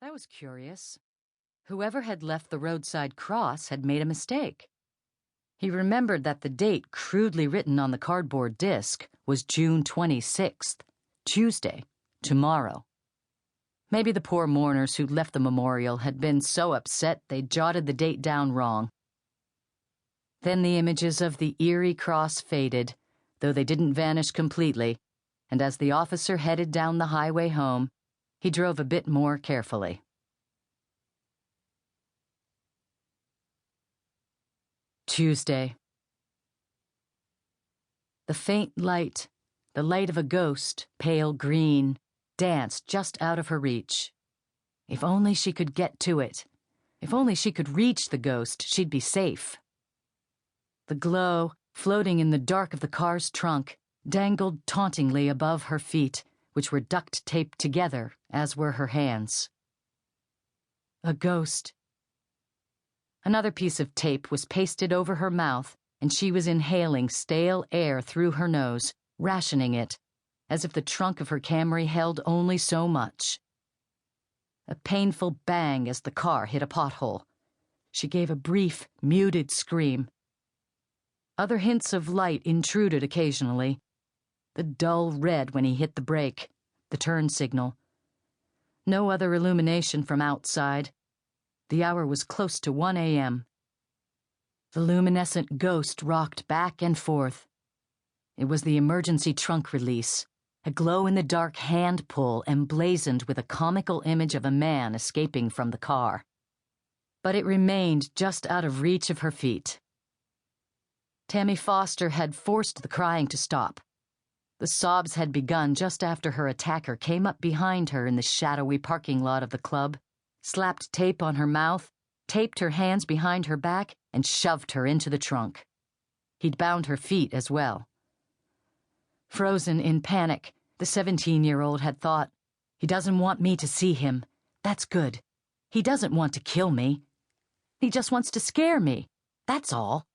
That was curious. Whoever had left the roadside cross had made a mistake. He remembered that the date crudely written on the cardboard disc was June 26th, Tuesday, tomorrow. Maybe the poor mourners who'd left the memorial had been so upset they'd jotted the date down wrong. Then the images of the eerie cross faded, though they didn't vanish completely, and as the officer headed down the highway home, he drove a bit more carefully. Tuesday. The faint light, the light of a ghost, pale green, danced just out of her reach. If only she could get to it. If only she could reach the ghost, she'd be safe. The glow, floating in the dark of the car's trunk, dangled tauntingly above her feet, which were duct-taped together, as were her hands. A ghost. Another piece of tape was pasted over her mouth, and she was inhaling stale air through her nose, rationing it, as if the trunk of her Camry held only so much. A painful bang as the car hit a pothole. She gave a brief, muted scream. Other hints of light intruded occasionally. The dull red when he hit the brake, the turn signal. No other illumination from outside. The hour was close to 1 a.m. The luminescent ghost rocked back and forth. It was the emergency trunk release, a glow-in-the-dark hand pull emblazoned with a comical image of a man escaping from the car. But it remained just out of reach of her feet. Tammy Foster had forced the crying to stop. The sobs had begun just after her attacker came up behind her in the shadowy parking lot of the club, slapped tape on her mouth, taped her hands behind her back, and shoved her into the trunk. He'd bound her feet as well. Frozen in panic, the 17-year-old had thought, "He doesn't want me to see him. That's good. He doesn't want to kill me. He just wants to scare me. That's all."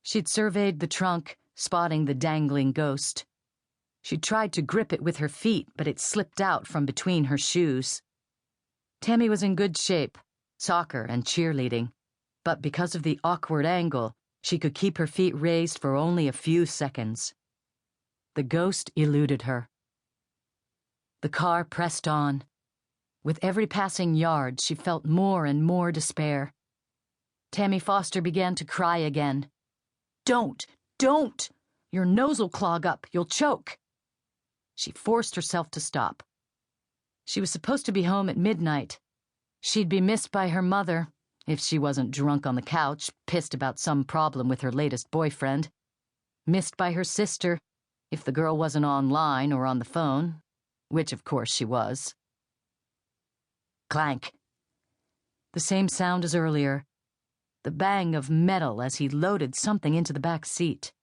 She'd surveyed the trunk, spotting the dangling ghost. She tried to grip it with her feet, but it slipped out from between her shoes. Tammy was in good shape, soccer and cheerleading, but because of the awkward angle, she could keep her feet raised for only a few seconds. The ghost eluded her. The car pressed on. With every passing yard, she felt more and more despair. Tammy Foster began to cry again. Don't! Your nose'll clog up, you'll choke." She forced herself to stop. She was supposed to be home at midnight. She'd be missed by her mother, if she wasn't drunk on the couch, pissed about some problem with her latest boyfriend. Missed by her sister, if the girl wasn't online or on the phone, which of course she was. Clank. The same sound as earlier. The bang of metal as he loaded something into the back seat.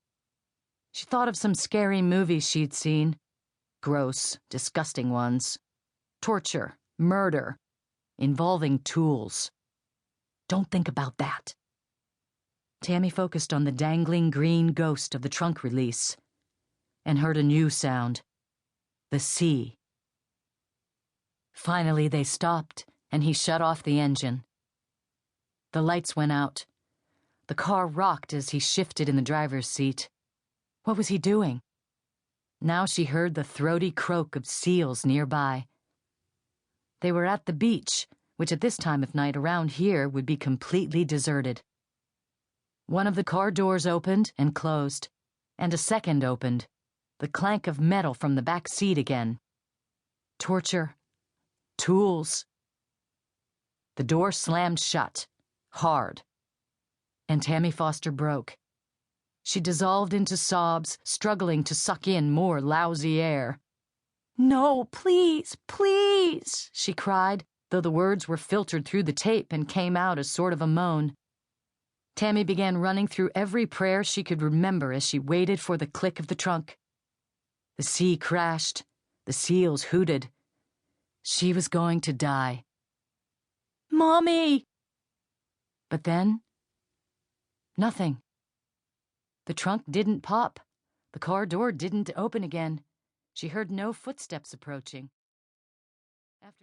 She thought of some scary movies she'd seen. Gross, disgusting ones. Torture, murder, involving tools. Don't think about that. Tammy focused on the dangling green ghost of the trunk release and heard a new sound. The sea. Finally they stopped, and he shut off the engine. The lights went out. The car rocked as he shifted in the driver's seat. What was he doing? Now she heard the throaty croak of seals nearby. They were at the beach, which at this time of night around here would be completely deserted. One of the car doors opened and closed, and a second opened, the clank of metal from the back seat again. Torture. Tools. The door slammed shut, hard, and Tammy Foster broke. She dissolved into sobs, struggling to suck in more lousy air. "No, please, please," she cried, though the words were filtered through the tape and came out as sort of a moan. Tammy began running through every prayer she could remember as she waited for the click of the trunk. The sea crashed. The seals hooted. She was going to die. "Mommy!" But then, nothing. The trunk didn't pop. The car door didn't open again. She heard no footsteps approaching.